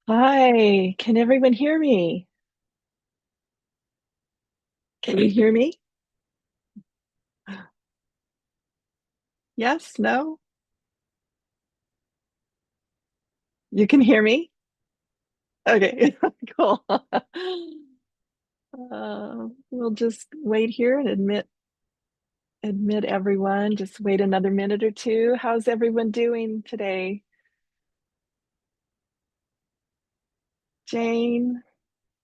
Hi, can everyone hear me? Can you hear me? Yes, no? You can hear me? Okay, cool. We'll just wait here and admit everyone. Just wait another minute or two. How's everyone doing today? Jane,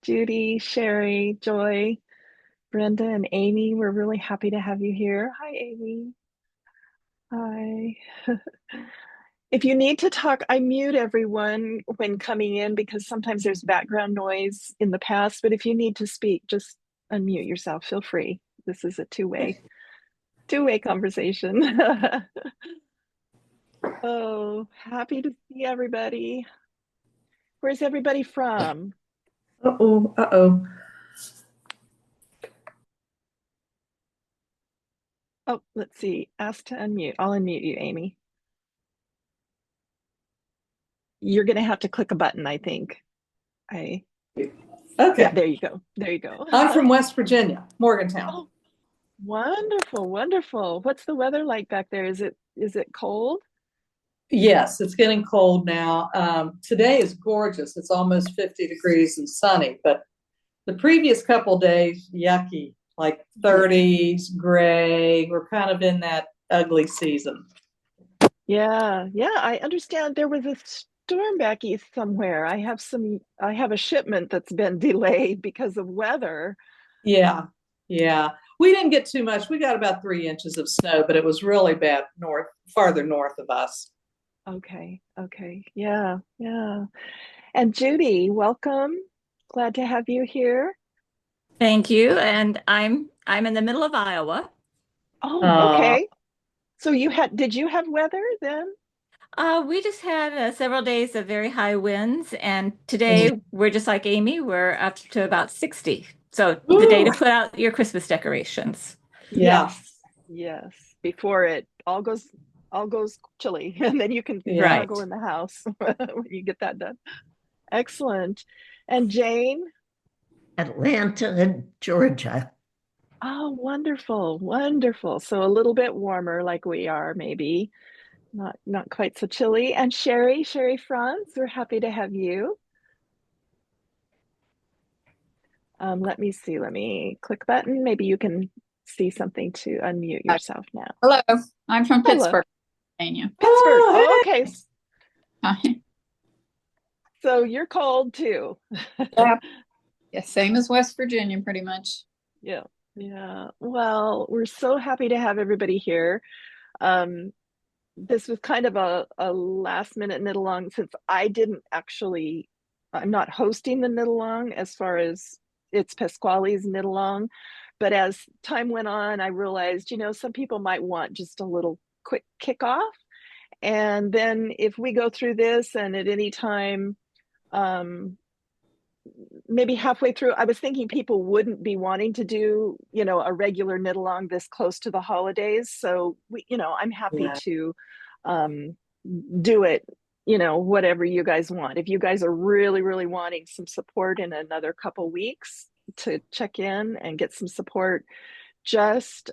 Judy, Sherry, Joy, Brenda, and Amy, we're really happy to have you here. Hi, Amy. Hi. If you need to talk, I mute everyone when coming in because sometimes there's background noise in the past. But if you need to speak, just unmute yourself. Feel free. This is a two-way conversation. Oh, happy to see everybody. Where's everybody from? Uh-oh, uh-oh. Oh, let's see. Ask to unmute. I'll unmute you, Amy. You're going to have to click a button, I think. I Yeah, Okay. there you go. There you go. I'm from West Virginia, Morgantown. Oh, wonderful, wonderful. What's the weather like back there? Is it cold? Yes, it's getting cold now. Today is gorgeous. It's almost 50 degrees and sunny, but the previous couple days, yucky, like Yeah. 30s, gray. We're kind of in that ugly season. Yeah, yeah, I understand there was a storm back east somewhere. I have a shipment that's been delayed because of weather. Yeah, yeah. We didn't get too much. We got about 3 inches of snow, but it was really bad farther north of us. Okay, okay. Yeah, yeah. And Judy, welcome. Glad to have you here. Thank you. And I'm in the middle of Iowa. Oh, Uh, okay. So did you have weather then? We just had several days of very high winds, and today we're just like Amy, we're up to about 60. So the day Ooh, to put out your Christmas decorations. yeah, Yes, yes. Before it all goes chilly, and then you can yeah. snuggle Right. in the house when you get that done. Excellent. And Jane? Atlanta, Georgia. Oh, wonderful, wonderful. So a little bit warmer like we are, maybe. Not quite so chilly. And Sherry Franz, we're happy to have you. Let me see. Let me click button. Maybe you can see something to unmute yourself now. Hello, I'm from Hello, Pittsburgh, Pennsylvania. Pittsburgh. Oh, Oh, okay. hey. Hi. So you're cold too. Yeah. Yeah, same as West Virginia, pretty much. Yeah, yeah. Well, we're so happy to have everybody here. Um, this was kind of a last minute knit along since I'm not hosting the knit along as far as it's Pasquale's knit along. But as time went on, I realized, some people might want just a little quick kickoff. And then if we go through this and at any time, um, maybe halfway through, I was thinking people wouldn't be wanting to do, a regular knit along this close to the holidays. So I'm happy Yeah. to um, do it, whatever you guys want. If you guys are really, really wanting some support in another couple weeks to check in and get some support, just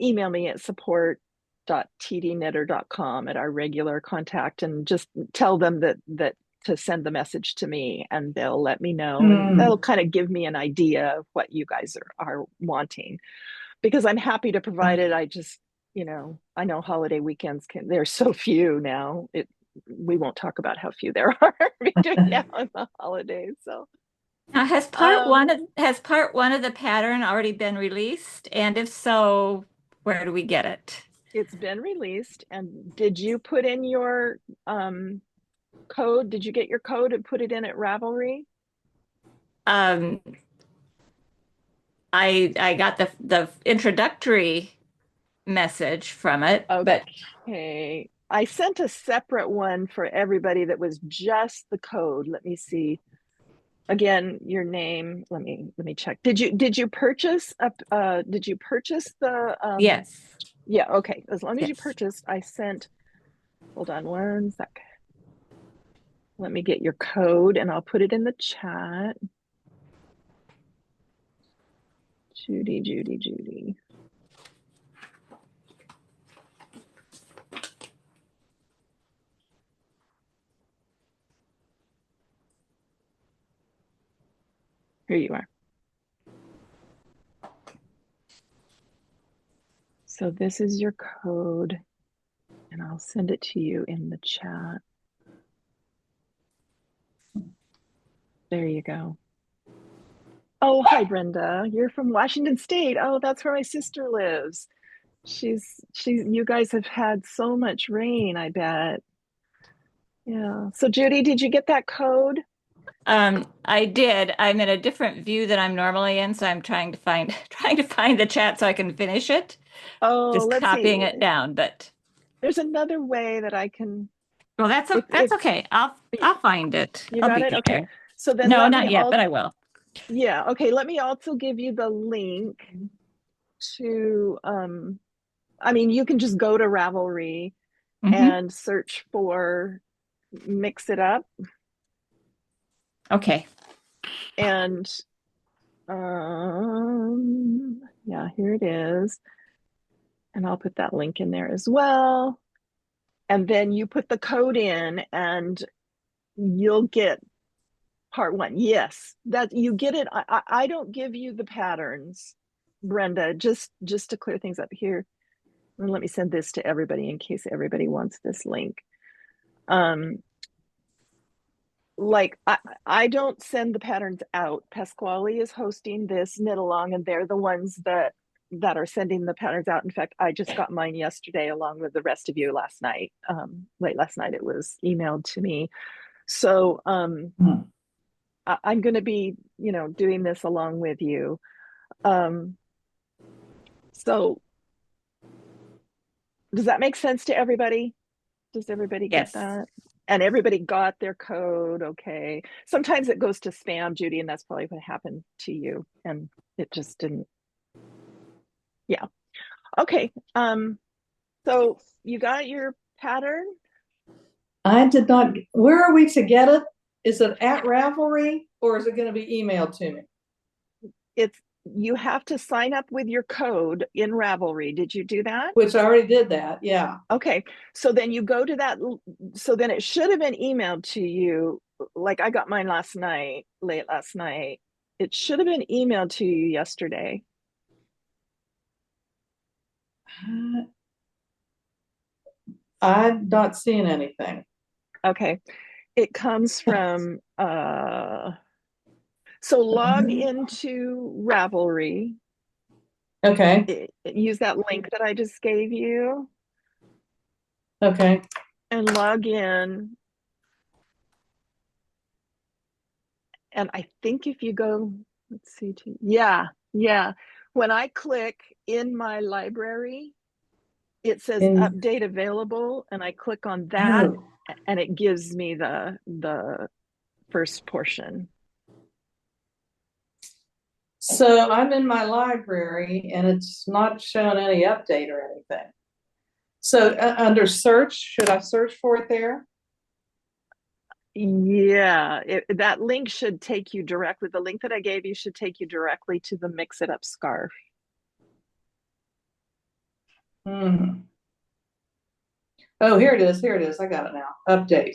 email me at support.tdknitter.com at our regular contact and just tell them that to send the message to me and they'll let me know and that'll Mm. kind of give me an idea of what you guys are wanting because I'm happy to provide it. I know holiday weekends there's so few now. We won't talk about how few there are between now and the holidays. So Now, um has part one of the pattern already been released? And if so, where do we get it? it's been released. And did you put in your code? Did you get your code and put it in at Ravelry? Um, I got the introductory message from it, but Okay. I sent a separate one for everybody that was just the code. Let me see. Again, your name. Let me check. Did you purchase the yes, yeah, okay. As long as you yes. purchased, I sent hold on one sec. let me get your code and I'll put it in the chat. Judy. Here you are. So this is your code, and I'll send it to you in the chat. There you go. Oh, hi, Brenda. You're from Washington State. Oh, that's where my sister lives. You guys have had so much rain, I bet. Yeah. So Judy, did you get that code? I did. I'm in a different view than I'm normally in, so I'm trying to find trying to find the chat so I can finish it. Oh, Just let's copying see. it down, but There's another way that I can, well, that's if okay. I'll find it. you I'll got be it. Okay. there. So then No, let me not yet, all, but I will. yeah. Okay. Let me also give you the link to, I mean, you can just go to Ravelry Hmm. and search for Mix It Up. Okay. And yeah, here it is. And I'll put that link in there as well. And then you put the code in and you'll get part one. Yes, that you get it. I don't give you the patterns, Brenda, just to clear things up here. And let me send this to everybody in case everybody wants this link. Like I don't send the patterns out. Pascuali is hosting this knit along, and they're the ones that are sending the patterns out. In fact, I just got mine yesterday along with the rest of you last night. Late last night it was emailed to me. So I'm going to be, doing this along with you. So does that make sense to everybody? Does everybody get Yes. that? And everybody got their code, okay. Sometimes it goes to spam, Judy, and that's probably what happened to you. And it just didn't, yeah. Okay. So you got your pattern? I did not. Where are we to get it? Is it at Ravelry or is it going to be emailed to me? You have to sign up with your code in Ravelry. Did you do that? Which I already did that. Yeah. Okay. So then you go to that. So then it should have been emailed to you. Like I got mine late last night. It should have been emailed to you yesterday. I'm not seeing anything. Okay. It comes from so log into Ravelry. Okay. Use that link that I just gave you Okay. and log in. And I think if you go, let's see, yeah. When I click in my library, it says update available, and I click on that, and it gives me the first portion. So I'm in my library and it's not showing any update or anything. So under search, should I search for it there? Yeah, that link should take you directly. The link that I gave you should take you directly to the Mix It Up scarf. Oh, here it is. Here it is. I got it now. Update.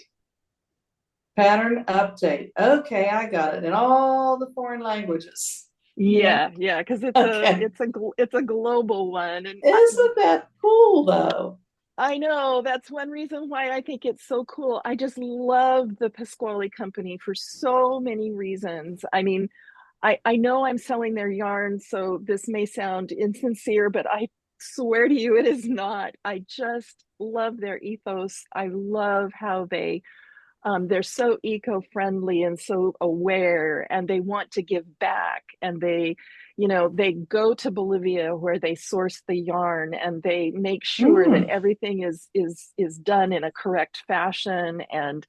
Pattern update. Okay, I got it in all the foreign languages. Yeah, because it's a global one. And isn't that cool though? I know that's one reason why I think it's so cool. I just love the Pasquale company for so many reasons. I mean, I know I'm selling their yarn, so this may sound insincere, but I swear to you, it is not. I just love their ethos. I love how they're so eco-friendly and so aware, and they want to give back, and they go to Bolivia where they source the yarn, and they make sure that everything is done in a correct fashion. And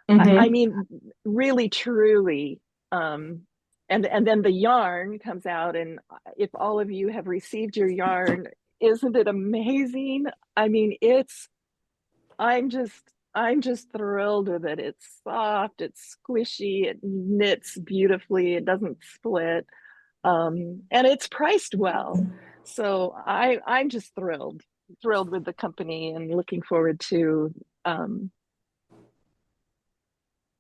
I mean, really, truly, and then the yarn comes out, and if all of you have received your yarn, isn't it amazing? I mean, I'm just thrilled with it. It's soft, it's squishy, it knits beautifully, it doesn't split, and it's priced well. So I'm just thrilled with the company and looking forward to.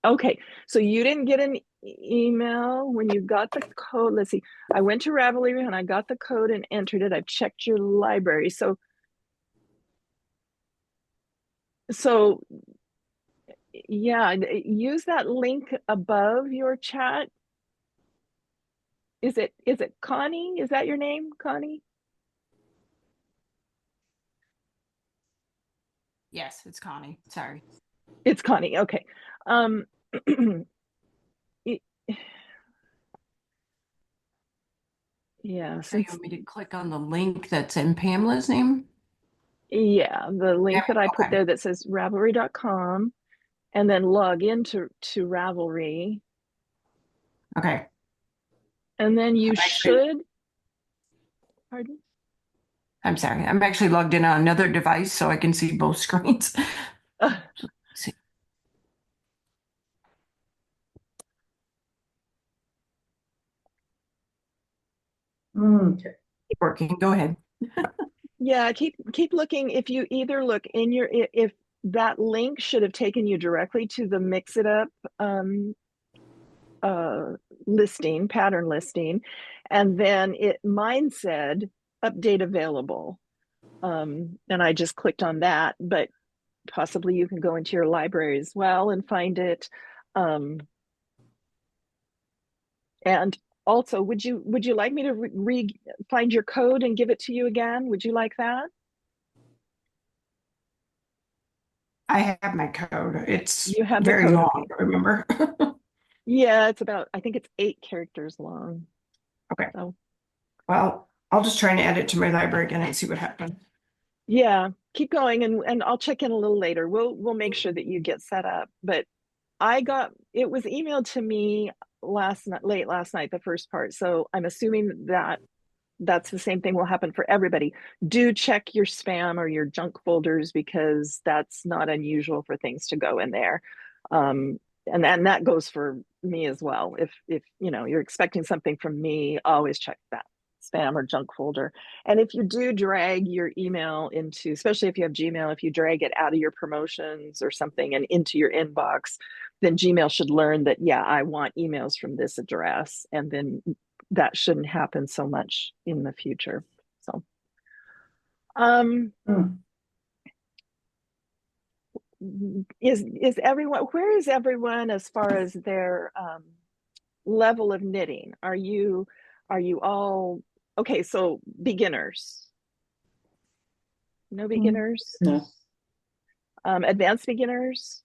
Okay, so you didn't get an email when you got the code. Let's see. I went to Ravelry and I got the code and entered it. I've checked your library. So yeah, use that link above your chat. Is it Connie? Is that your name, Connie? Yes, it's Connie. Sorry. It's Connie. Okay. Um, yeah, So you since want me to click on the link that's in Pamela's name? yeah, the link that I put Okay. there that says Ravelry.com and then log into Ravelry. Okay. And then you Actually, should, pardon? I'm sorry. I'm actually logged in on another device so I can see both screens. Uh, See. Okay. Keep working. Go ahead. yeah, keep looking. If you either look in your, if that link should have taken you directly to the Mix It Up uh, listing, pattern listing, and then mine said update available. And I just clicked on that, but possibly you can go into your library as well and find it. And also, would you like me to find your code and give it to you again? Would you like that? I have my code. It's You have the very code, long, okay. remember? Yeah, it's about, I think it's 8 characters long. Okay. So Well, I'll just try and add it to my library again and see what happens. yeah, keep going and I'll check in a little later. We'll make sure that you get set up. But it was emailed to me late last night, the first part. So I'm assuming that that's the same thing will happen for everybody. Do check your spam or your junk folders because that's not unusual for things to go in there. And that goes for me as well. If you're expecting something from me, always check that spam or junk folder. And if you do drag your email into, especially if you have Gmail, if you drag it out of your promotions or something and into your inbox, then Gmail should learn that, yeah, I want emails from this address. And then that shouldn't happen so much in the future. So, um, is everyone, where is everyone as far as their level of knitting? Are you all okay? So beginners, no beginners, No. advanced beginners.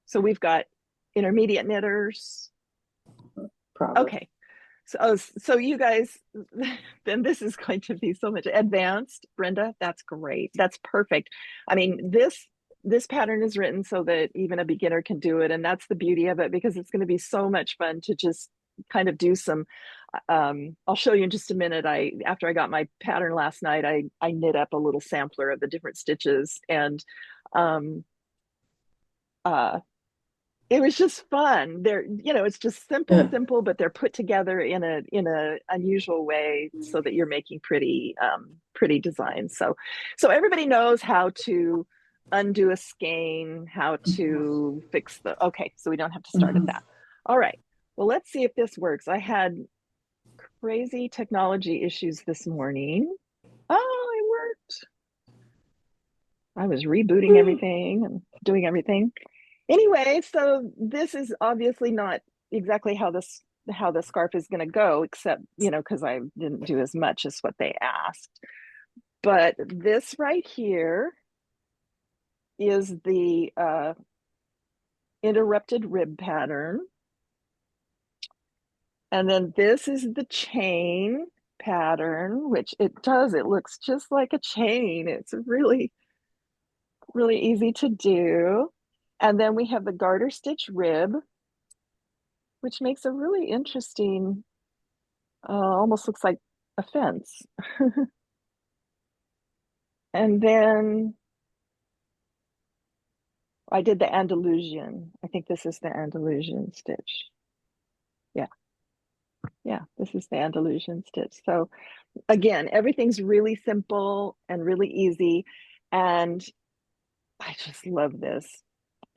So we've got intermediate knitters. Probably. Okay. So you guys, then this is going to be so much advanced. Brenda, that's great. That's perfect. I mean, this pattern is written so that even a beginner can do it, and that's the beauty of it because it's going to be so much fun to just kind of do some. I'll show you in just a minute. After I got my pattern last night, I knit up a little sampler of the different stitches, and um, uh, it was just fun. It's just Yeah. simple, but they're put together in a unusual way so that you're making pretty designs. So everybody knows how to undo a skein, how to fix okay, so we don't have to start at that. All right. Well, let's see if this works. I had crazy technology issues this morning. Oh, it worked. I was rebooting everything and doing everything. Anyway, so this is obviously not exactly how the scarf is going to go, except because I didn't do as much as what they asked. But this right here is the interrupted rib pattern, and then this is the chain pattern, which it looks just like a chain. It's really really easy to do. And then we have the garter stitch rib, which makes a really interesting, almost looks like a fence. And then I did the Andalusian. I think this is the Andalusian stitch. Yeah. Yeah, this is the Andalusian stitch. So again, everything's really simple and really easy. And I just love this.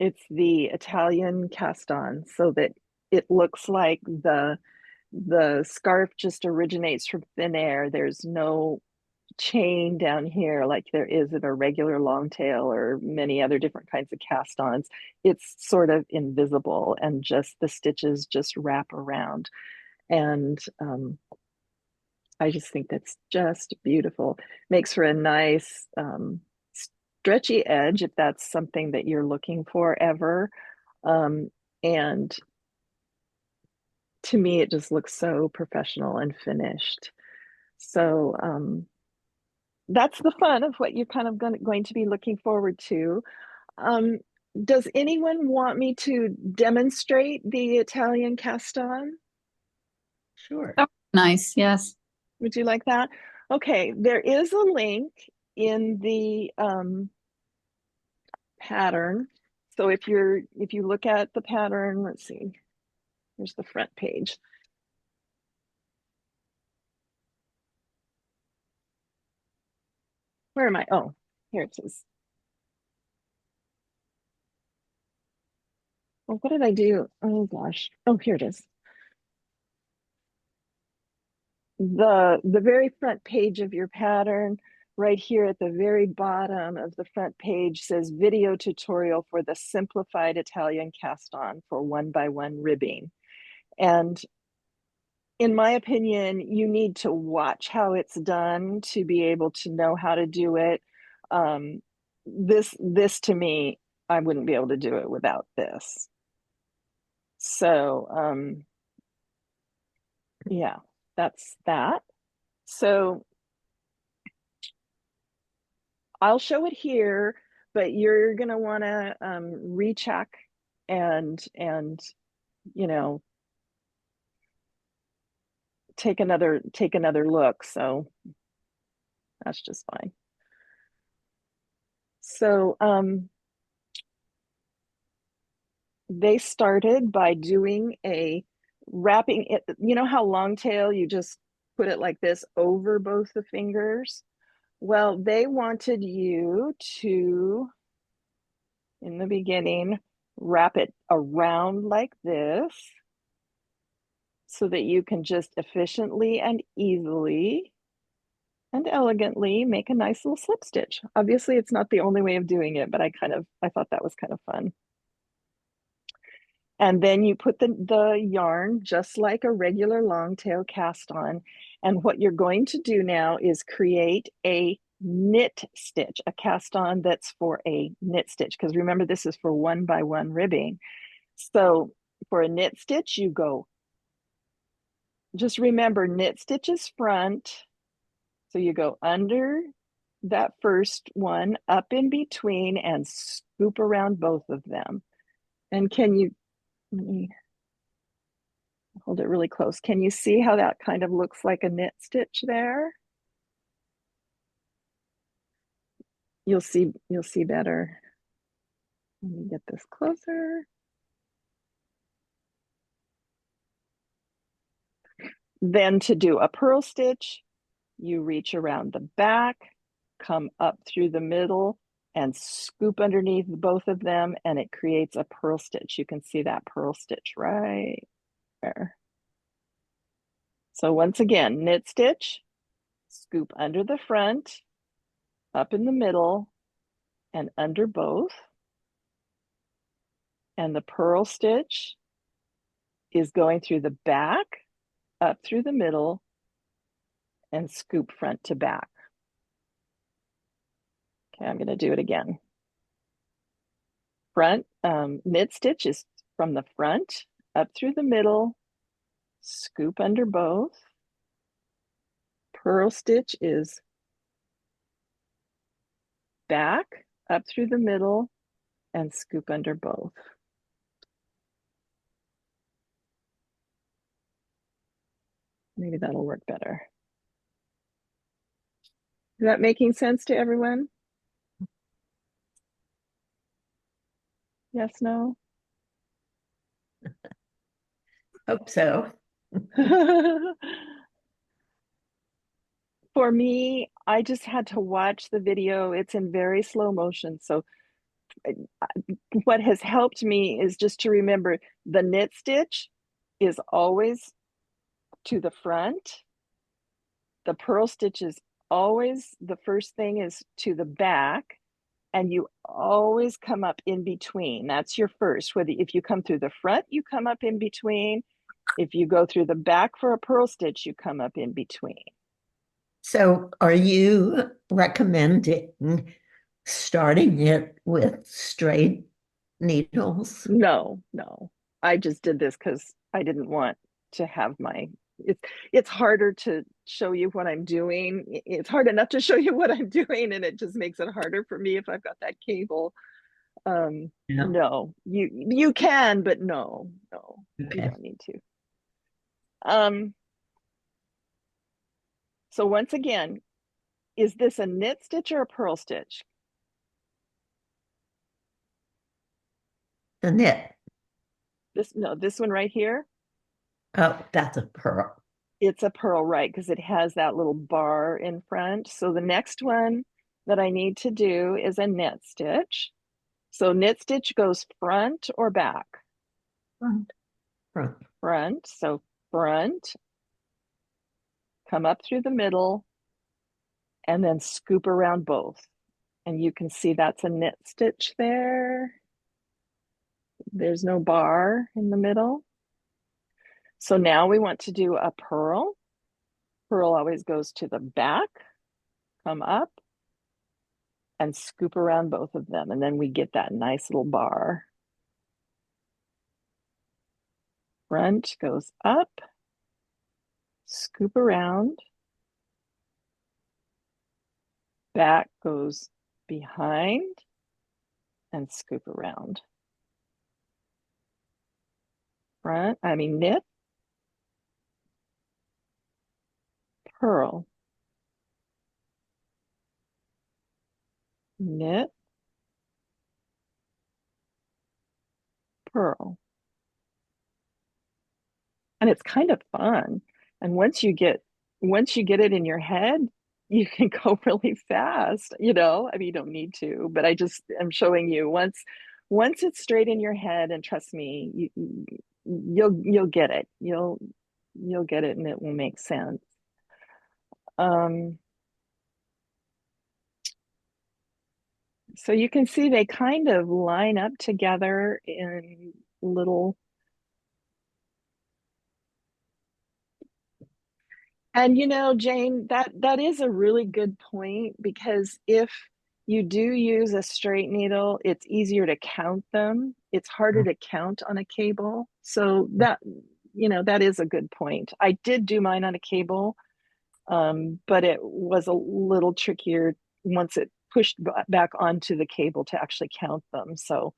It's the Italian cast on so that it looks like the scarf just originates from thin air. There's no chain down here like there is in a regular long tail or many other different kinds of cast-ons. It's sort of invisible and just the stitches just wrap around. And I just think that's just beautiful. Makes for a nice stretchy edge if that's something that you're looking for ever. And to me, it just looks so professional and finished. So that's the fun of what you're kind of going to be looking forward to. Um, does anyone want me to demonstrate the Italian cast on? Sure. Oh, nice. Yes. Would you like that? Okay, there is a link in the pattern. So if you look at the pattern, let's see, here's the front page. Where am I? Oh, here it is. Well, what did I do? Oh gosh. Oh, here it is. The very front page of your pattern, right here at the very bottom of the front page, says video tutorial for the simplified Italian cast on for 1x1 ribbing. And in my opinion, you need to watch how it's done to be able to know how to do it. This to me, I wouldn't be able to do it without this. So yeah, that's that. So I'll show it here, but you're gonna want to recheck and you know take another look. So that's just fine. So they started by doing a wrapping it. You know how long tail you just put it like this over both the fingers? Well, they wanted you to, in the beginning, wrap it around like this so that you can just efficiently and easily and elegantly make a nice little slip stitch. Obviously, it's not the only way of doing it, but I thought that was kind of fun. And then you put the yarn just like a regular long tail cast on. And what you're going to do now is create a knit stitch, a cast on that's for a knit stitch. Because remember, this is for 1x1 ribbing. So for a knit stitch, you go, just remember knit stitch is front. So you go under that first one, up in between, and scoop around both of them. And let me hold it really close. Can you see how that kind of looks like a knit stitch there? You'll see better. Let me get this closer. Then to do a purl stitch, you reach around the back, come up through the middle, and scoop underneath both of them, and it creates a purl stitch. You can see that purl stitch right there. So once again, knit stitch, scoop under the front, up in the middle, and under both. And the purl stitch is going through the back, up through the middle, and scoop front to back. Okay, I'm going to do it again. Front knit stitch is from the front, up through the middle, scoop under both. Purl stitch is back, up through the middle, and scoop under both. Maybe that'll work better. Is that making sense to everyone? Yes, no? Hope so. For me, I just had to watch the video. It's in very slow motion. So what has helped me is just to remember the knit stitch is always to the front. The purl stitch is always, the first thing is to the back, and you always come up in between. That's your first. Whether if you come through the front, you come up in between. If you go through the back for a purl stitch, you come up in between. So are you recommending starting it with straight needles? No, no. I just did this because I didn't want to have my it's harder to show you what I'm doing. It's hard enough to show you what I'm doing, and it just makes it harder for me if I've got that cable. Yeah. No, you can, but no, you Okay. don't need to. Um, so once again, is this a knit stitch or a purl stitch? The knit. This one right here. Oh, that's a pearl. It's a purl, right? Because it has that little bar in front. So the next one that I need to do is a knit stitch. So knit stitch goes front or back? Front. Front. Front. So front, come up through the middle, and then scoop around both. And you can see that's a knit stitch there. There's no bar in the middle. So now we want to do a purl. Purl always goes to the back, come up, and scoop around both of them. And then we get that nice little bar. Front goes up, scoop around. Back goes behind and scoop around. Knit, purl, knit, purl. And it's kind of fun. And once you get it in your head, you can go really fast, you know. I mean, you don't need to, but I'm showing you once it's straight in your head, and trust me, you'll get it. You'll get it, and it will make sense. So you can see they kind of line up together in little. And you know, Jane, that is a really good point, because if you do use a straight needle, it's easier to count them. It's harder to count on a cable. So that, that is a good point. I did do mine on a cable, but it was a little trickier once it pushed back onto the cable to actually count them. So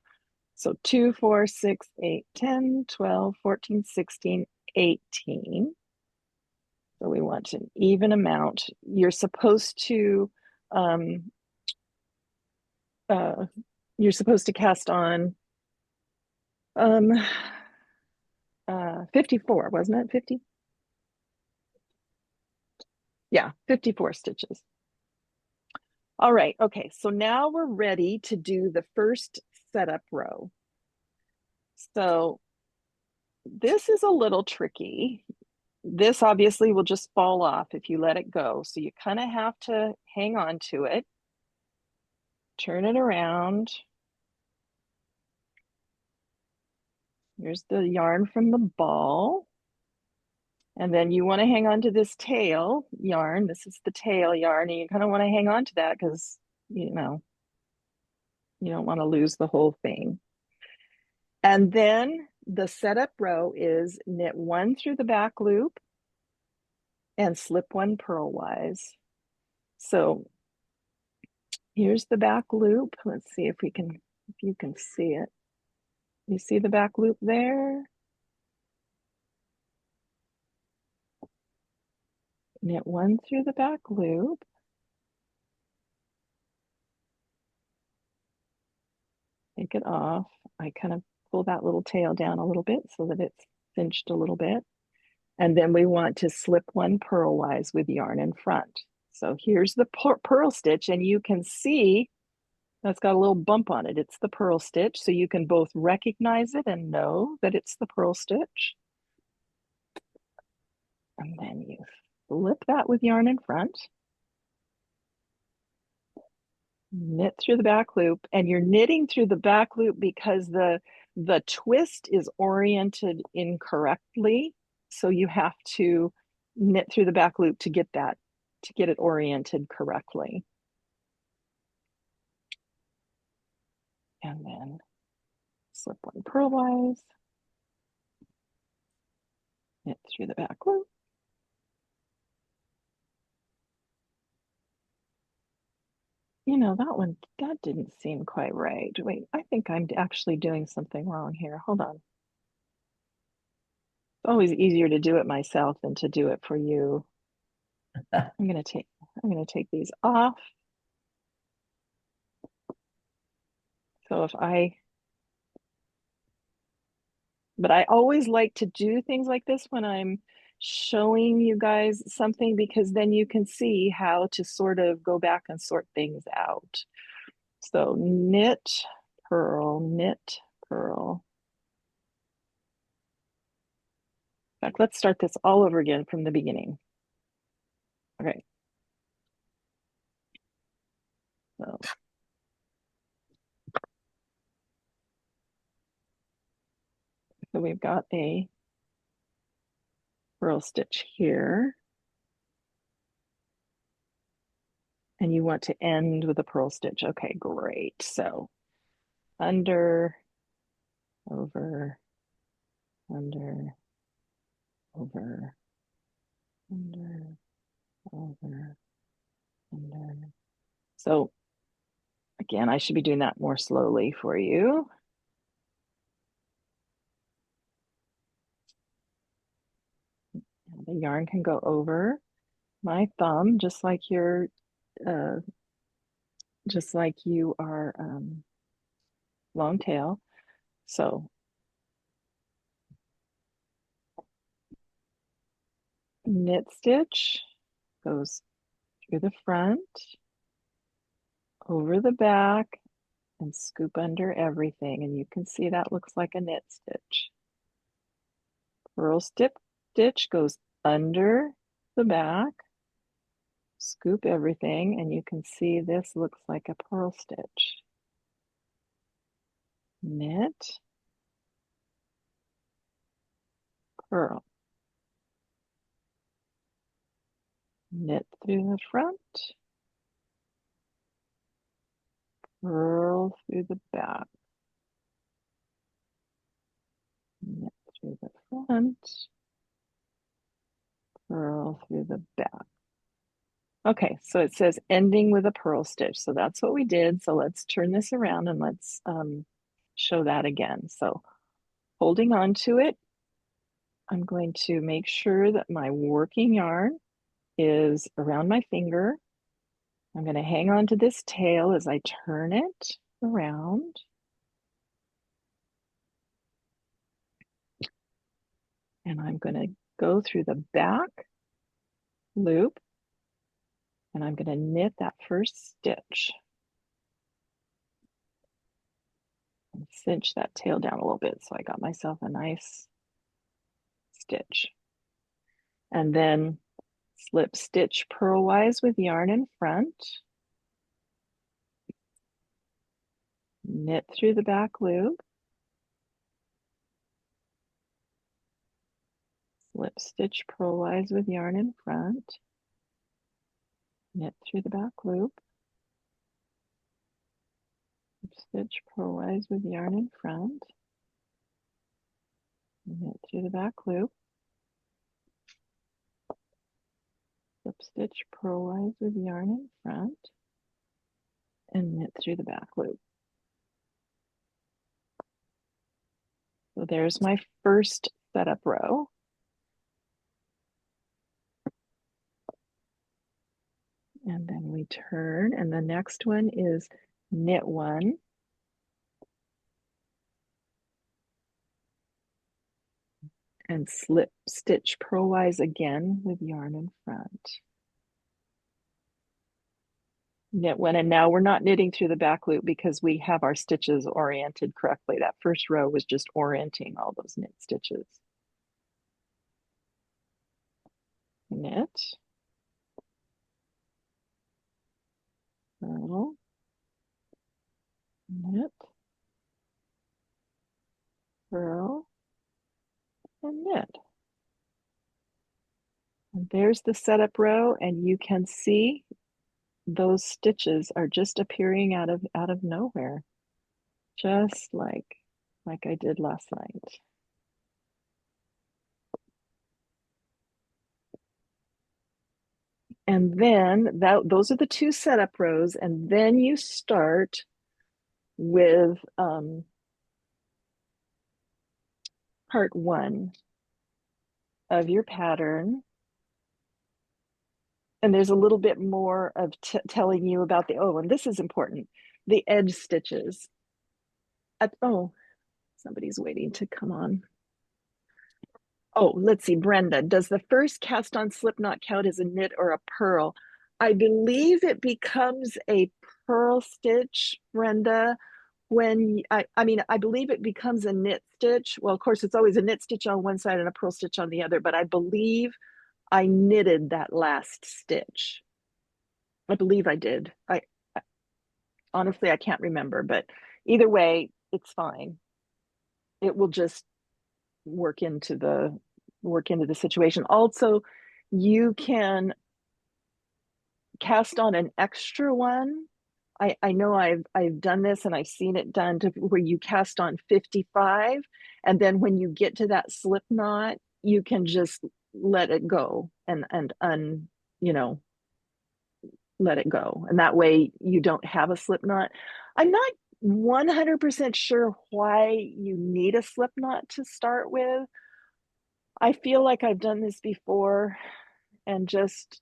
2, 4, 6, 8, 10, 12, 14, 16, 18. So we want an even amount. You're supposed to cast on 54, wasn't it? 50? Yeah, 54 stitches. All right, okay, so now we're ready to do the first setup row. So this is a little tricky. This obviously will just fall off if you let it go. So you kind of have to hang on to it, turn it around. Here's the yarn from the ball. And then you want to hang on to this tail yarn. This is the tail yarn, and you kind of want to hang on to that because, you don't want to lose the whole thing. And then the setup row is knit 1 through the back loop and slip 1 purlwise. So here's the back loop. Let's see if you can see it. You see the back loop there? Knit 1 through the back loop. I take it off, I kind of pull that little tail down a little bit so that it's cinched a little bit. And then we want to slip one purlwise with yarn in front. So here's the purl stitch, and you can see that's got a little bump on it. It's the purl stitch, so you can both recognize it and know that it's the purl stitch. And then you flip that with yarn in front. Knit through the back loop, and you're knitting through the back loop because the twist is oriented incorrectly. So you have to knit through the back loop to get it oriented correctly. And then slip one purlwise, knit through the back loop. You know, that didn't seem quite right. Wait, I think I'm actually doing something wrong here. Hold on. It's always easier to do it myself than to do it for you. I'm gonna take these off. So but I always like to do things like this when I'm showing you guys something, because then you can see how to sort of go back and sort things out. So knit, purl, knit, purl. In fact, let's start this all over again from the beginning. Okay. So we've got a purl stitch here. And you want to end with a purl stitch. Okay, great. So under, over, under, over, under, over, under. So again, I should be doing that more slowly for you. The yarn can go over my thumb, just like you are long tail. So knit stitch goes through the front, over the back, and scoop under everything. And you can see that looks like a knit stitch. Purl stitch goes under the back, scoop everything, and you can see this looks like a purl stitch. Knit, purl. Knit through the front, purl through the back. Knit through the front, purl through the back. Okay, so it says ending with a purl stitch. So that's what we did. So let's turn this around and let's show that again. So holding on to it, I'm going to make sure that my working yarn is around my finger. I'm going to hang on to this tail as I turn it around. And I'm going to go through the back loop, and I'm going to knit that first stitch. And cinch that tail down a little bit so I got myself a nice stitch. And then slip stitch purlwise with yarn in front. Knit through the back loop. Slip stitch purlwise with yarn in front. Knit through the back loop. Stitch purlwise with yarn in front. Knit through the back loop. Slip stitch purlwise with yarn in front. And knit through the back loop. So there's my first setup row. And then we turn, and the next one is knit one, and slip stitch purlwise again with yarn in front. Knit one, and now we're not knitting through the back loop because we have our stitches oriented correctly. That first row was just orienting all those knit stitches. Knit, purl, knit, purl, and knit. And there's the setup row, and you can see those stitches are just appearing out of nowhere, just like I did last night. And then those are the two setup rows, and then you start with part one of your pattern. And there's a little bit more of telling you about and this is important, the edge stitches. Somebody's waiting to come on. Oh, let's see, Brenda, does the first cast on slip knot count as a knit or a purl? I believe it becomes a purl stitch, Brenda, when I believe it becomes a knit stitch. Well, of course, it's always a knit stitch on one side and a purl stitch on the other, but I believe I knitted that last stitch. I believe I did. I honestly, I can't remember, but either way, it's fine. It will just work into the situation. Also, you can cast on an extra one. I know I've done this and I've seen it done to where you cast on 55, and then when you get to that slip knot, you can just let it go and let it go, and that way you don't have a slip knot. I'm not 100% sure why you need a slip knot to start with. I feel like I've done this before and just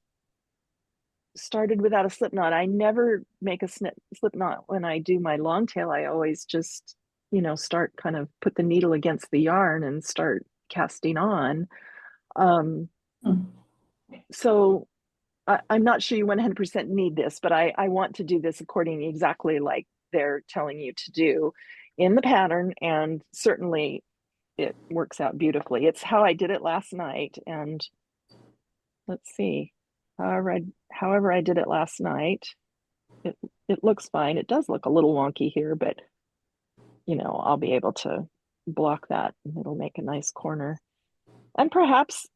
started without a slip knot. I never make a slip knot when I do my long tail. I always just, start kind of put the needle against the yarn and start casting on. So I'm not sure you 100% need this, but I want to do this according exactly like they're telling you to do in the pattern, and certainly it works out beautifully. It's how I did it last night, and let's see, however I did it last night, it looks fine. It does look a little wonky here, but I'll be able to block that and it'll make a nice corner. And perhaps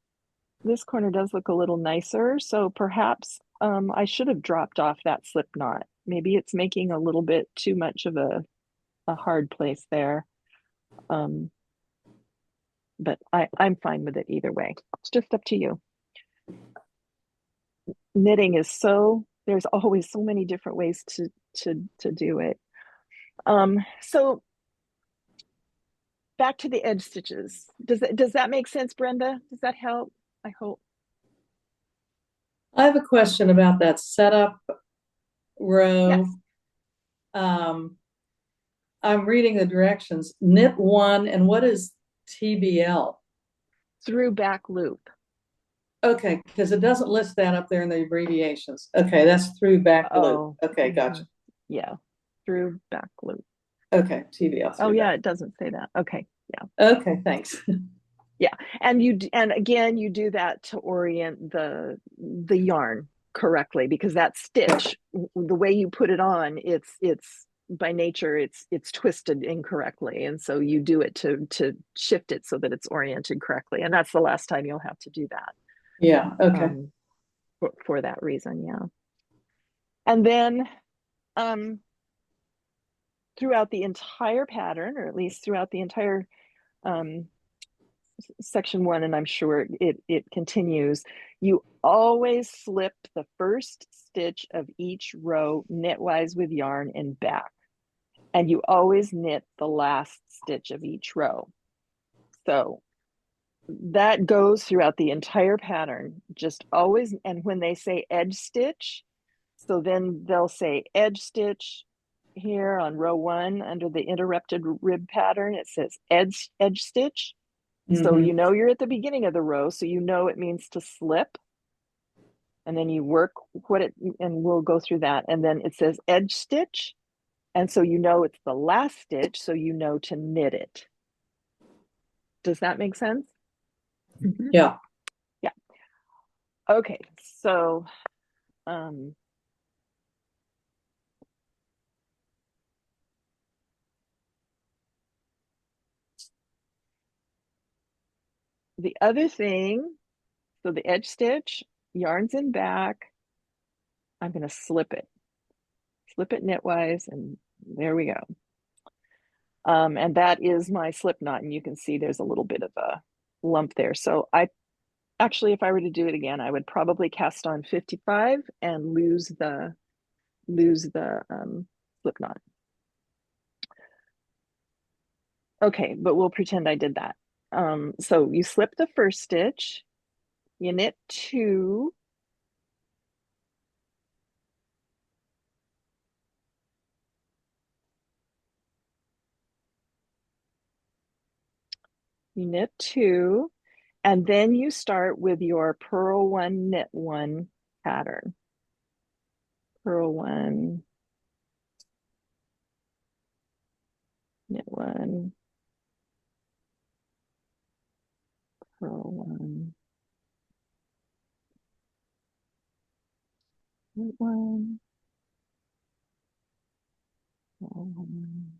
this corner does look a little nicer, so perhaps I should have dropped off that slip knot. Maybe it's making a little bit too much of a hard place there. But I'm fine with it either way. It's just up to you. Knitting is there's always so many different ways to do it. So back to the edge stitches. Does that make sense, Brenda? Does that help? I hope. I have a question about that setup row. Yes. I'm reading the directions. Knit one, and what is TBL? Through back loop. Okay, because it doesn't list that up there in the abbreviations. Okay, that's through back loop. Okay, gotcha. Yeah, through back loop. Okay, TBL. Oh yeah, it doesn't say that. Okay, yeah. Okay, thanks. Yeah, and again you do that to orient the yarn correctly, because that stitch, the way you put it on, it's by nature it's twisted incorrectly, and so you do it to shift it so that it's oriented correctly, and that's the last time you'll have to do that. Yeah. Okay. For that reason, yeah. And then throughout the entire pattern, or at least throughout the entire section one, and I'm sure it continues, you always slip the first stitch of each row knitwise with yarn and back, and you always knit the last stitch of each row. So that goes throughout the entire pattern, just always. And when they say edge stitch, so then they'll say edge stitch here on row one under the interrupted rib pattern, it says edge stitch. So you know you're at the beginning of the row, so you know it means to slip. And then you work and we'll go through that. And then it says edge stitch. And so you know it's the last stitch, so you know to knit it. Does that make sense? Yeah. Yeah. Okay, so the other thing, so the edge stitch, yarns in back, I'm going to slip it knitwise, and there we go. And that is my slip knot, and you can see there's a little bit of a lump there. So actually, if I were to do it again, I would probably cast on 55 and lose the slip knot. Okay, but we'll pretend I did that. So you slip the first stitch, you knit 2, you knit 2, and then you start with your purl 1, knit 1 pattern. Purl 1, knit 1, purl 1, knit 1, purl 1.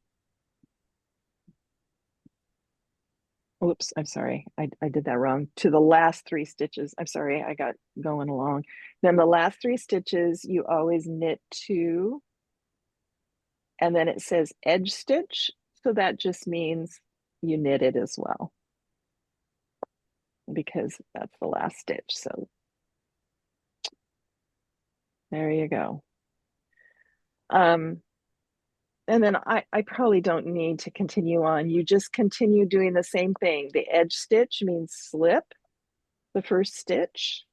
Oops, I'm sorry. I did that wrong. To the last 3 stitches. I'm sorry, I got going along. Then the last 3 stitches, you always knit 2. And then it says edge stitch. So that just means you knit it as well, because that's the last stitch. So there you go. And then I probably don't need to continue on. You just continue doing the same thing. The edge stitch means slip the first stitch.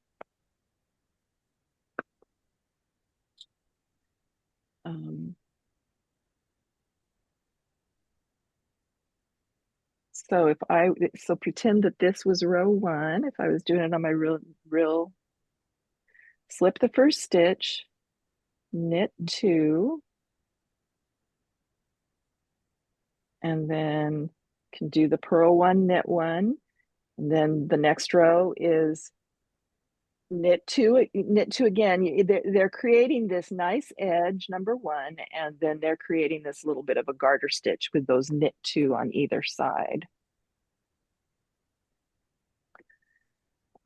So pretend that this was row 1. If I was doing it on my real, slip the first stitch, knit 2, and then can do the purl 1, knit 1, and then the next row is knit 2 again. They're creating this nice edge, number 1, and then they're creating this little bit of a garter stitch with those knit 2 on either side.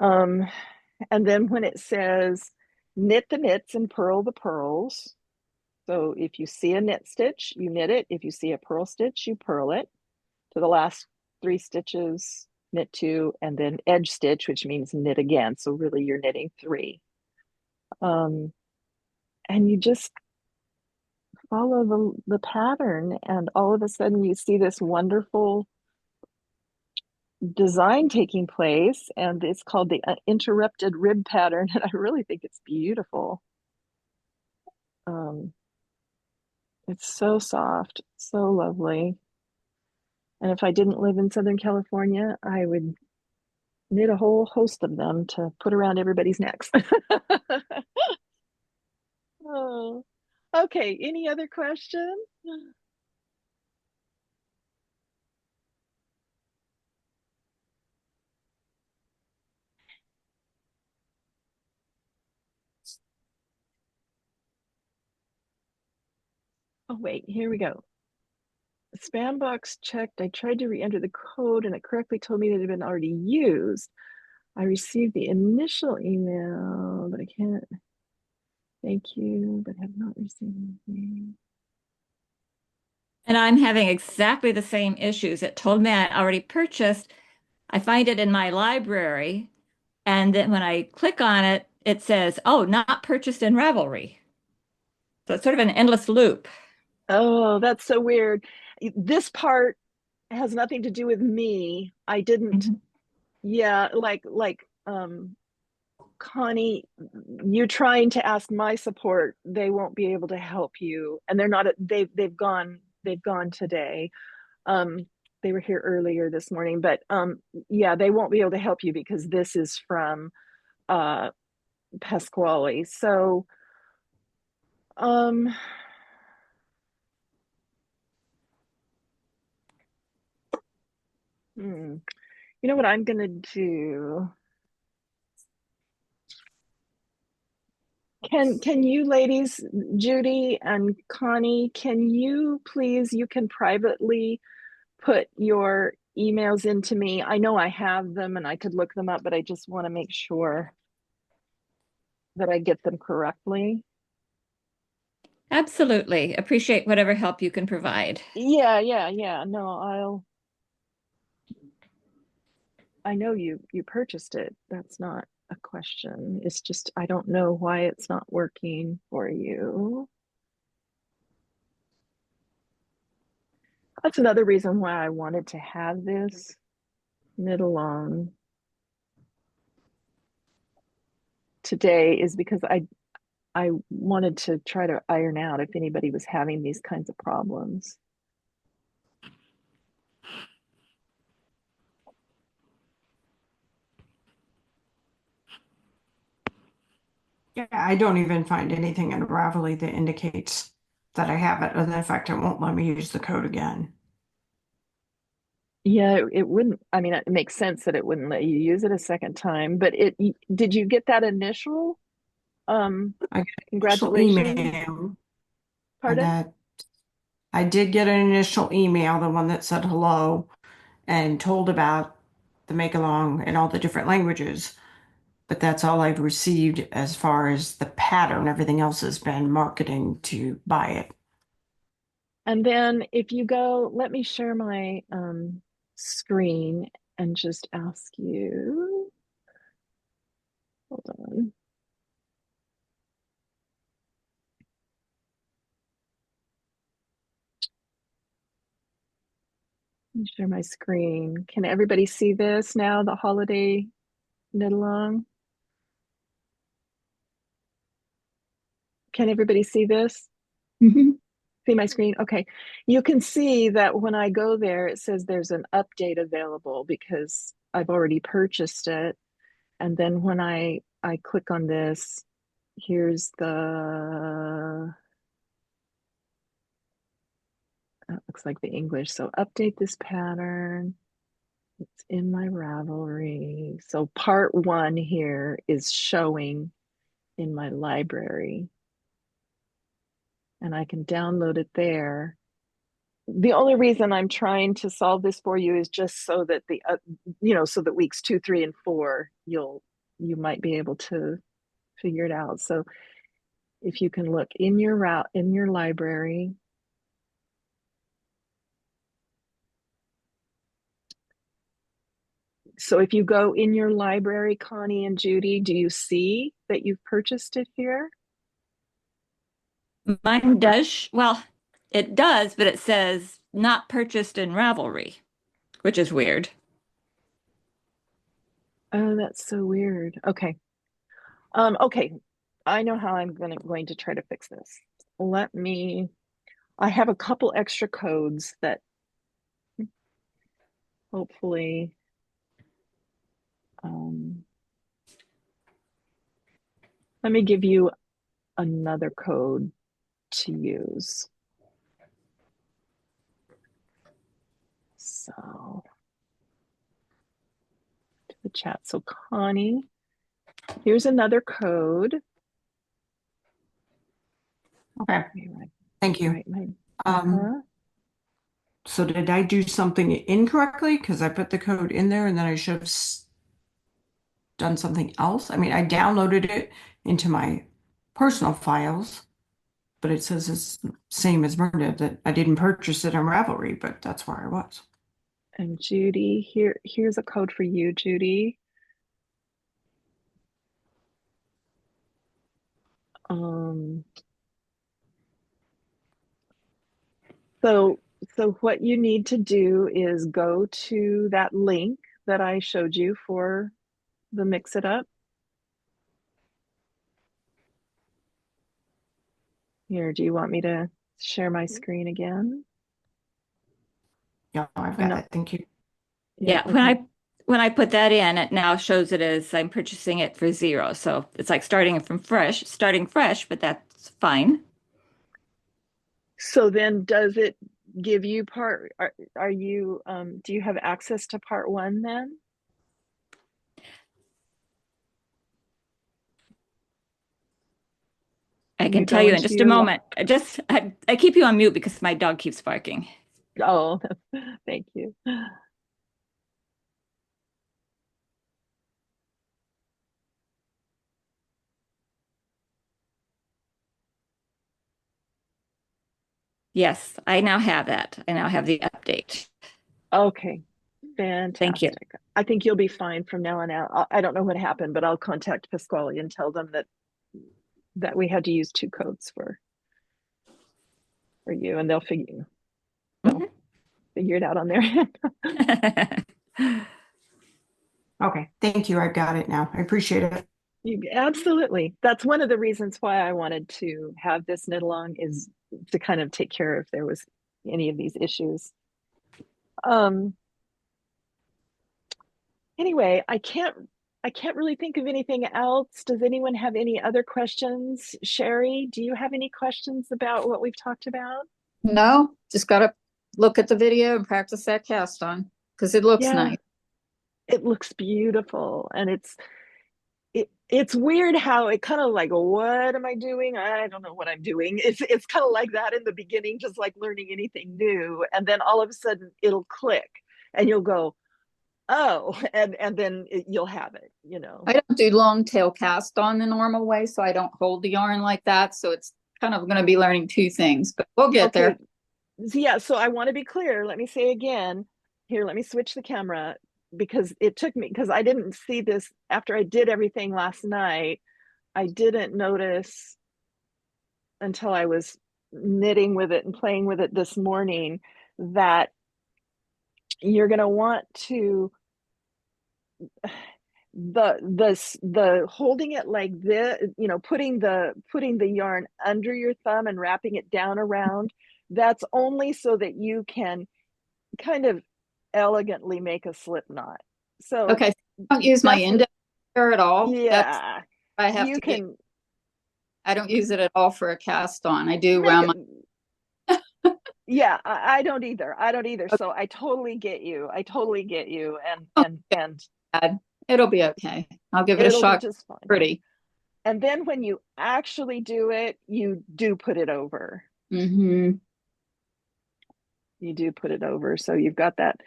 And then when it says knit the knits and purl the purls, so if you see a knit stitch, you knit it. If you see a purl stitch, you purl it. To the last 3 stitches, knit 2, and then edge stitch, which means knit again. So really you're knitting 3. And you just follow the pattern, and all of a sudden you see this wonderful design taking place, and it's called the interrupted rib pattern, and I really think it's beautiful. It's so soft, so lovely. And if I didn't live in Southern California, I would knit a whole host of them to put around everybody's necks. Oh, okay. Any other questions? Oh, wait, here we go. Spam box checked. I tried to re-enter the code and it correctly told me that it had been already used. I received the initial email, but I can't. Thank you, but have not received anything. And I'm having exactly the same issues. It told me I already purchased. I find it in my library, and then when I click on it, it says, "Oh, not purchased in Ravelry." So it's sort of an endless loop. Oh, that's so weird. This part has nothing to do with me. I didn't, yeah, like Connie, you trying to ask my support, they won't be able to help you. And they're not, they've gone today. they were here earlier this morning, but yeah, they won't be able to help you because this is from uh Pasquale. So um hmm, you know what I'm gonna do? Can you ladies, Judy and Connie, can you please, you can privately put your emails into me. I know I have them and I could look them up, but I just want to make sure that I get them correctly. Absolutely. Appreciate whatever help you can provide. Yeah. No, I know you purchased it. That's not a question. It's just I don't know why it's not working for you. That's another reason why I wanted to have this knit along today is because I wanted to try to iron out if anybody was having these kinds of problems. Yeah, I don't even find anything in Ravelry that indicates that I have it. And in fact, it won't let me use the code again. Yeah, it wouldn't, I mean, it makes sense that it wouldn't let you use it a second time, but did you get that initial I got an initial congratulations? email, and Pardon? that I did get an initial email, the one that said hello and told about the make along and all the different languages. But that's all I've received as far as the pattern. Everything else has been marketing to buy it. And then if you go, let me share my screen and just ask you, hold on. Let me share my screen. Can everybody see this now, the holiday knit along? Can everybody see this? See my screen? Okay. You can see that when I go there, it says there's an update available because I've already purchased it. And then when I click on this, here's the that looks like the English. So update this pattern. It's in my Ravelry. So part one here is showing in my library. And I can download it there. The only reason I'm trying to solve this for you is just so that so that weeks 2, 3, and 4, you might be able to figure it out. So if you can look in your route in your library, so if you go in your library, Connie and Judy, do you see that you've purchased it here? Mine does, well, it does, but it says not purchased in Ravelry, which is weird. Oh, that's so weird. Okay. Okay. I know how I'm going to try to fix this. I have a couple extra codes that hopefully um, let me give you another code to use. So to the chat. So Connie, here's another code. Okay. Right, Thank you. right, uh-huh. So did I do something incorrectly? Because I put the code in there and then I should have done something else. I mean, I downloaded it into my personal files, but it says it's same as Brenda that I didn't purchase it on Ravelry, but that's where I was. And Judy, here's a code for you, Judy. Um, so what you need to do is go to that link that I showed you for the Mix It Up. Here, do you want me to share my screen again? Yeah, I've I'm got not, it. Thank you. yeah, Yeah, okay. when I put that in, it now shows it as I'm purchasing it for zero. So it's like starting fresh, but that's fine. So then does it give you are you, do you have access to part one then? I Can you can tell go you in into just a your, moment. I keep you on mute because my dog keeps barking. oh, thank you. Yes, I now have that. I now have the update. Okay, Thank you. fantastic. I think you'll be fine from now on out. I don't know what happened, but I'll contact Pasquale and tell them that we had to use two codes for you, and they'll figure it out on their end. Mhm. Okay, thank you. I've got it now. I appreciate it. Absolutely. That's one of the reasons why I wanted to have this knit along, is to kind of take care if there was any of these issues. Um, anyway, I can't really think of anything else. Does anyone have any other questions? Sherry, do you have any questions about what we've talked about? No, just gotta look at the video and practice that cast on because it looks Yeah, nice. it looks beautiful, and it's weird how it kind of like, what am I doing? I don't know what I'm doing. It's kind of like that in the beginning, just like learning anything new, and then all of a sudden it'll click, and you'll go, oh, and then you'll have it, you know. I don't do long tail cast on the normal way, so I don't hold the yarn like that. So it's kind of going to be learning two things, but we'll get Okay, there. so yeah, so I want to be clear. Let me say again. Here, let me switch the camera, because it took me, because I didn't see this after I did everything last night. I didn't notice until I was knitting with it and playing with it this morning that you're going to want to, the holding it like this, you know, putting the yarn under your thumb and wrapping it down around, that's only so that you can kind of elegantly make a slip knot. So Okay, I don't use my that's the, index finger at all. That's yeah, I have you to get. can I don't use it at all for a cast on. I do make around it. my. Yeah, I don't either. I don't either. So I totally get you. I totally get you. And Oh, and bad. It'll be okay. I'll give it a it'll be shot. just fine. Pretty. And then when you actually do it, you do put it over. Mm-hmm. You do put it over. So you've got that.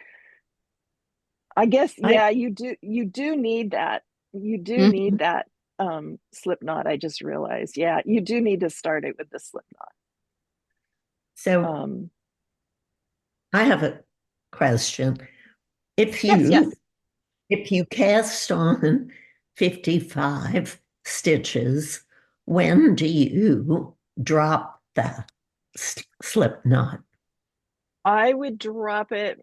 I guess, I yeah, you do need that. You do Mm-hmm. need that slip knot. I just realized. Yeah, you do need to start it with the slip knot. so I have a question. If Yes, yes. you cast on 55 stitches, when do you drop the slip knot? I would drop it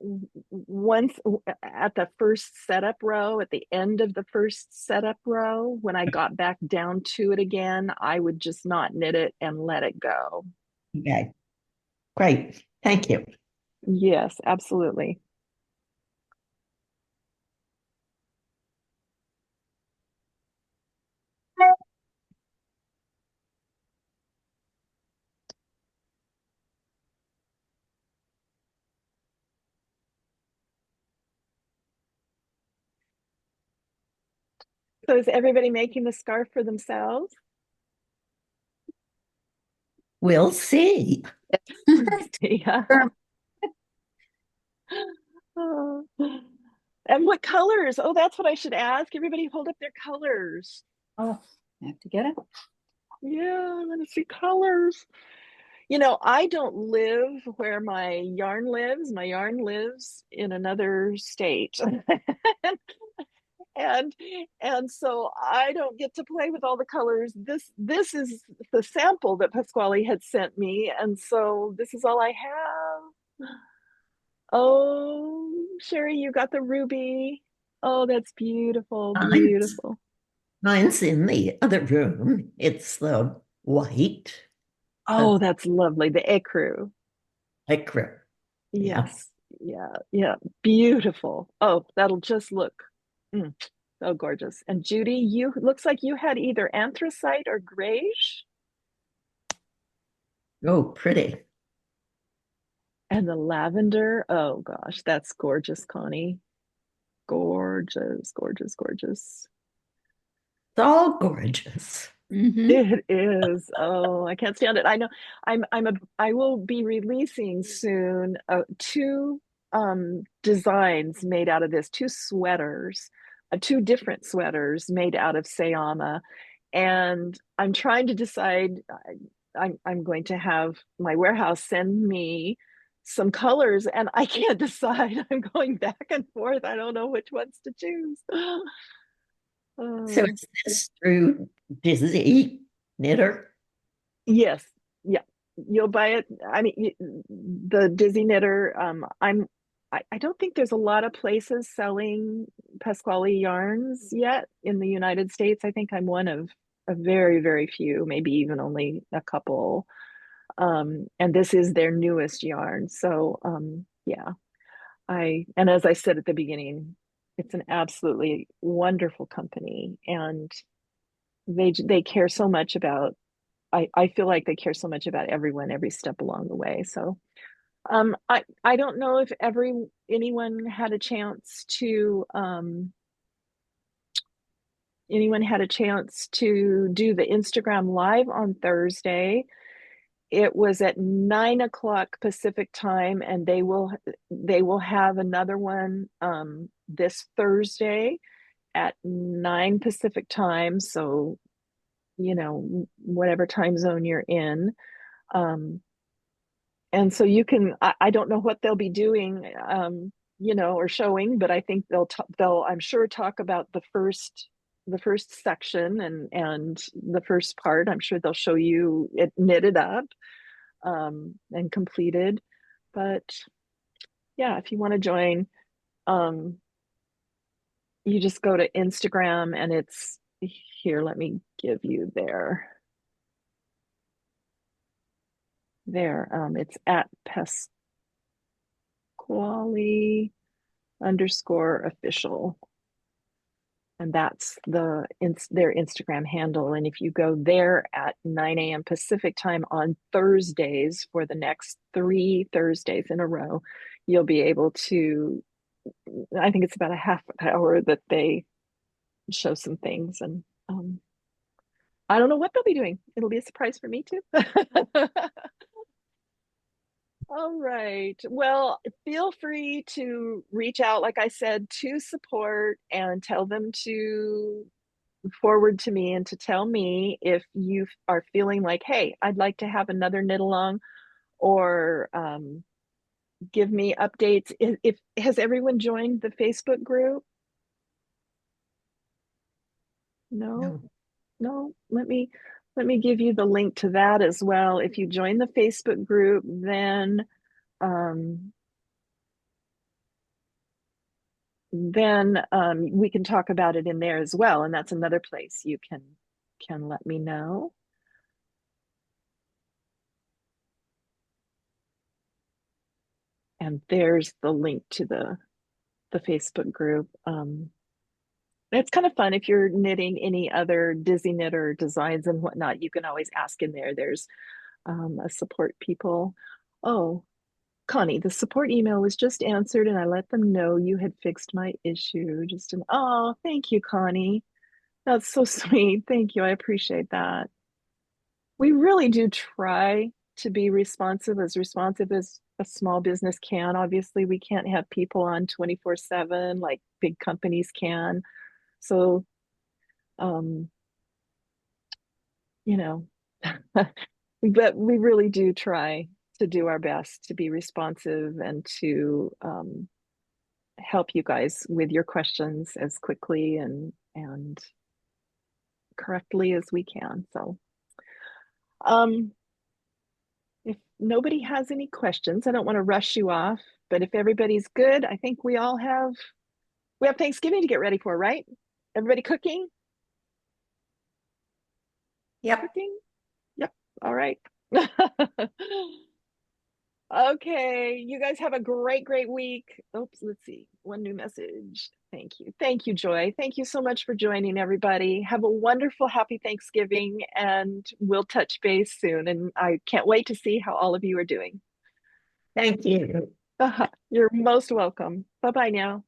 once at the first setup row, at the end of the first setup row. When I got back down to it again, I would just not knit it and let it go. Okay, great. Thank you. Yes, absolutely. So is everybody making the scarf for themselves? We'll see. Yeah. Oh. And what colors? Oh, that's what I should ask. Everybody hold up their colors. Oh, I have to get it. Yeah, I want to see colors. You know, I don't live where my yarn lives. My yarn lives in another state. and and so I don't get to play with all the colors. This is the sample that Pasquale had sent me, and so this is all I have. Oh, Sherry, you got the ruby. Oh, that's beautiful, Mine's, beautiful. mine's in the other room. It's the white, Oh, the that's lovely. The ecru. lycra. Yeah. Yes, yeah, beautiful. Oh, that'll just look mm, so gorgeous. And Judy, you looks like you had either anthracite or grayish, Oh, pretty. and the lavender. Oh gosh, that's gorgeous, Connie. Gorgeous, gorgeous, gorgeous. It's all gorgeous. Mhm. It is. Oh, I can't stand it. I know. I will be releasing soon two designs made out of this, two sweaters, two different sweaters made out of Sayama. And I'm trying to decide. I'm going to have my warehouse send me some colors, and I can't decide. I'm going back and forth. I don't know which ones to choose. So Oh. is this through Disney Knitter? Yes, yeah. You'll buy it. I mean, the Dizzy Knitter. I don't think there's a lot of places selling Pasquali yarns yet in the United States. I think I'm one of a very, very few, maybe even only a couple. And this is their newest yarn. So, yeah. And as I said at the beginning, it's an absolutely wonderful company, and they care so much about I feel like they care so much about everyone every step along the way. So I don't know if anyone had a chance to do the Instagram live on Thursday. It was at 9 o'clock Pacific time, and they will have another one this Thursday at 9 Pacific time. So, whatever time zone you're in. Um, and so I don't know what they'll be doing, or showing, but I think they'll I'm sure talk about the first section and the first part. I'm sure they'll show you it knitted up and completed. But yeah, if you want to join, um, you just go to Instagram, and it's here. Let me give you it's at Pasquali_official. And that's their Instagram handle. And if you go there at 9 a.m. Pacific time on Thursdays for the next 3 Thursdays in a row, you'll be able to, I think it's about a half an hour that they show some things. And I don't know what they'll be doing. It'll be a surprise for me too. All right. Well, feel free to reach out, like I said, to support, and tell them to forward to me and to tell me if you are feeling like, hey, I'd like to have another knit along, or give me updates. If has everyone joined the Facebook group? No, No. no. Let me give you the link to that as well. If you join the Facebook group, then we can talk about it in there as well, and that's another place you can let me know. And there's the link to the Facebook group. It's kind of fun if you're knitting any other Dizzy Knitter designs and whatnot. You can always ask in there. There's a support people. Oh, Connie, the support email was just answered, and I let them know you had fixed my issue. Oh, thank you, Connie. That's so sweet. Thank you. I appreciate that. We really do try to be responsive as a small business can. Obviously, we can't have people on 24/7 like big companies can. So, um, you know, but we really do try to do our best to be responsive and to help you guys with your questions as quickly and correctly as we can. So, um, if nobody has any questions, I don't want to rush you off, but if everybody's good, I think we have Thanksgiving to get ready for, right? Everybody cooking? Yep. Cooking? Yep. All right. Okay, you guys have a great week. Oops, let's see. One new message. Thank you. Thank you, Joy. Thank you so much for joining, everybody. Have a wonderful, happy Thanksgiving, and we'll touch base soon. And I can't wait to see how all of you are doing. Thank you. You're most welcome. Bye bye now.